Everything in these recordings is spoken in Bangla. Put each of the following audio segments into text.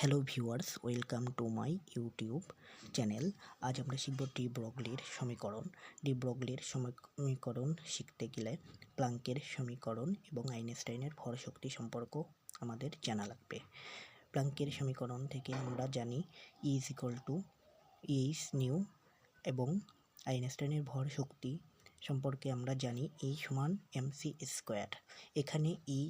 Hello viewers, welcome to my YouTube channel. আজ আমরা শিখব ডি ব্রগলির সমীকরণ। ডি ব্রগলির সমীকরণ শিখতে গেলে প্লাঙ্কের সমীকরণ এবং আইনস্টাইনের ভরশক্তি সম্পর্ক আমাদের জানা লাগবে। প্লাঙ্কের সমীকরণ থেকে আমরা জানি E is equal to H nu এবং আইনস্টাইনের ভরশক্তি সম্পর্কে আমরা জানি ই সমান এমসি স্কোয়ার। এখানে ই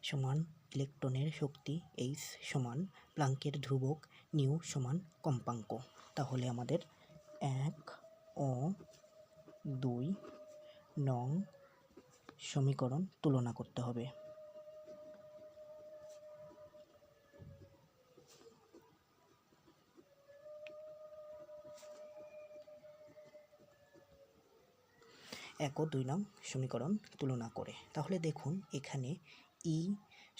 সমান ইলেকট্রনের শক্তি, এইচ সমান প্লাঙ্কের ধ্রুবক, নিউ সমান কম্পাঙ্ক। তাহলে আমাদের 1 ও 2 নং সমীকরণ তুলনা করতে হবে। এক ও 2 নং সমীকরণ তুলনা করে তাহলে দেখুন এখানে ই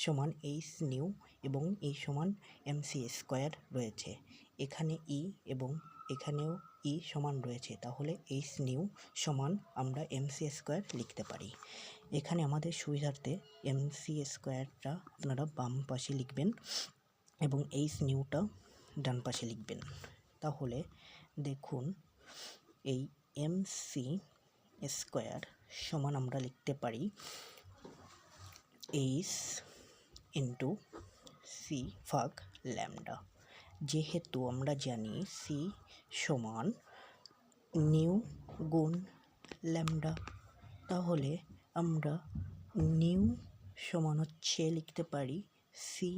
সমান এইচ নিউ এবং ই সমান এমসি স্কোয়ার রয়েছে। এখানে ই এবং এখানেও ই সমান রয়েছে, তাহলে এইচ নিউ সমান আমরা এমসি স্কোয়ার লিখতে পারি। এখানে আমাদের সুবিধার্থে এমসি স্কোয়ারটা আপনারা বাম পাশে লিখবেন এবং এইচ নিউটা ডান পাশে লিখবেন। তাহলে দেখুন এই এমসি স্কোয়ার সমান আমরা লিখতে পারি এইচ ইন্টু সি ভাগ ল্যামডা। যেহেতু আমরা জানি সি সমান নিউ গুণ ল্যামডা, তাহলে আমরা নিউ সমান হচ্ছে লিখতে পারি সি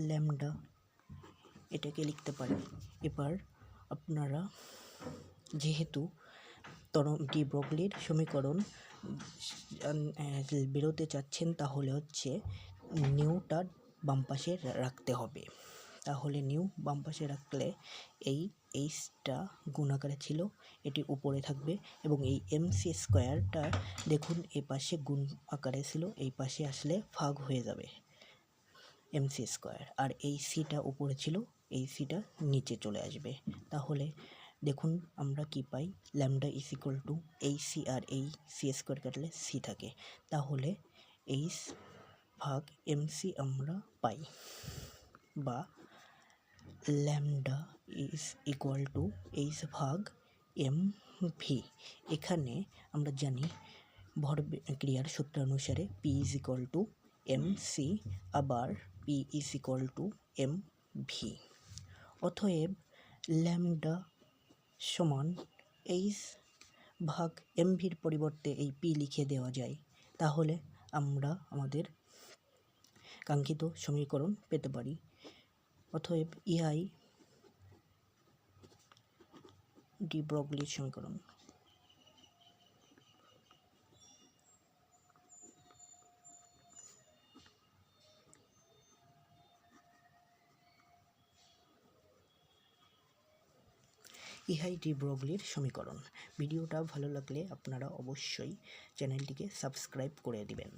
ল্যামডা, এটাকে লিখতে পারি। এবার আপনারা যেহেতু ডি ব্রগলির সমীকরণ বেরোতে চাচ্ছেন, তাহলে হচ্ছে নিউটা বাম পাশে রাখতে হবে। তাহলে নিউ বাম পাশে রাখলে এই এইচটা গুণ আকারে ছিল, এটি উপরে থাকবে এবং এই এমসি স্কোয়ারটা দেখুন এ পাশে গুণ আকারে ছিল, এই পাশে আসলে ভাগ হয়ে যাবে এমসি স্কোয়ার। আর এই সিটা উপরে ছিল, এই সিটা নিচে চলে আসবে। তাহলে দেখুন আমরা কি পাই, ল্যামডা ইজ ইকুয়াল টু এই সি, আর এই সি স্কোয়ার কাটলে সি থাকে, তাহলে এইচ ভাগ এমসি আমরা পাই, বা lambda is equal to H ভাগ এম ভি। এখানে আমরা জানি ভর ক্রিয়ার সূত্র অনুসারে P is equal to M C, আবার P is equal to M V. অতএব ল্যামডা সমান এইচ ভাগ এম ভির পরিবর্তে এই পি লিখে দেওয়া যায়। তাহলে আমরা আমাদের কাঙ্ক্ষিত সমীকরণ পেতে পারি। অতএব ইহাই ডি ব্রগলির সমীকরণ। ইহাই ডি ব্রগলির সমীকরণ। ভিডিওটা ভালো লাগলে আপনারা অবশ্যই চ্যানেলটিকে সাবস্ক্রাইব করে দিবেন।